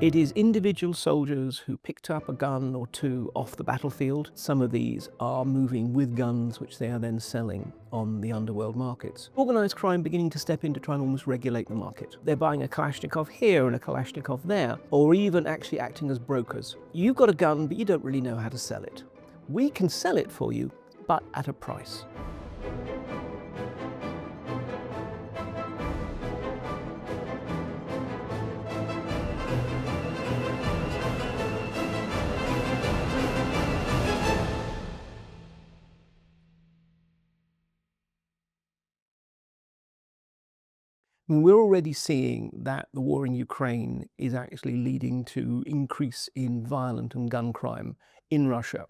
It is individual soldiers who picked up a gun or two off the battlefield. Some of these are moving with guns, which they are then selling on the underworld markets. Organised crime beginning to step in to try and almost regulate the market. They're buying a Kalashnikov here and a Kalashnikov there, or even actually acting as brokers. You've got a gun, but you don't really know how to sell it. We can sell it for you, but at a price. We're already seeing that the war in Ukraine is actually leading to increase in violent and gun crime in Russia.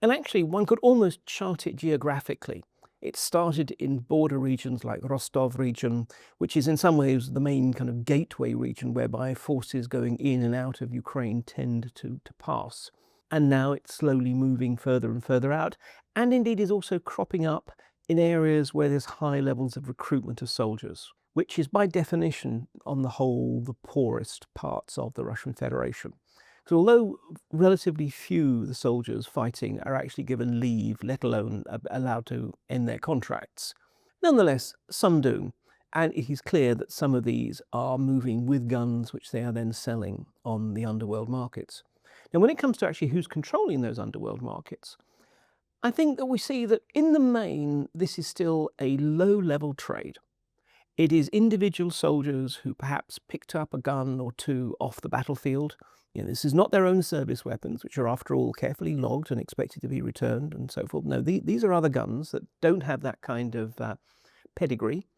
And actually, one could almost chart it geographically. It started in border regions like Rostov region, which is in some ways the main kind of gateway region whereby forces going in and out of Ukraine tend to pass. And now it's slowly moving further and further out, and indeed is also cropping up in areas where there's high levels of recruitment of soldiers, which is by definition, on the whole, the poorest parts of the Russian Federation. So although relatively few the soldiers fighting are actually given leave, let alone allowed to end their contracts, nonetheless, some do. And it is clear that some of these are moving with guns, which they are then selling on the underworld markets. Now, when it comes to actually who's controlling those underworld markets, I think that we see that in the main, this is still a low-level trade. It is individual soldiers who perhaps picked up a gun or two off the battlefield. This is not their own service weapons, which are, after all, carefully logged and expected to be returned and so forth. No, these are other guns that don't have that kind of pedigree,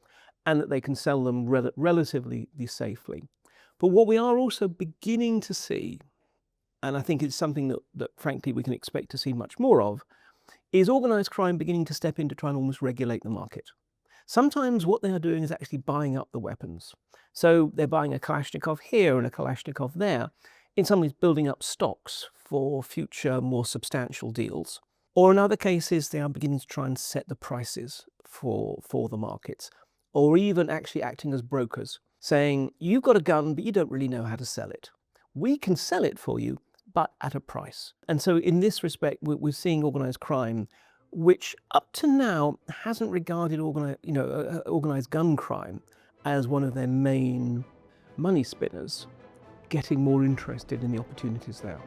and that they can sell them relatively safely. But what we are also beginning to see, and I think it's something that frankly we can expect to see much more of, is organised crime beginning to step in to try and almost regulate the market. Sometimes what they are doing is actually buying up the weapons. So they're buying a Kalashnikov here and a Kalashnikov there, in some ways building up stocks for future more substantial deals. Or in other cases, they are beginning to try and set the prices for the markets, or even actually acting as brokers, saying, you've got a gun, but you don't really know how to sell it. We can sell it for you, but at a price. And so in this respect, we're seeing organised crime, which up to now hasn't regarded organised gun crime as one of their main money spinners, getting more interested in the opportunities there.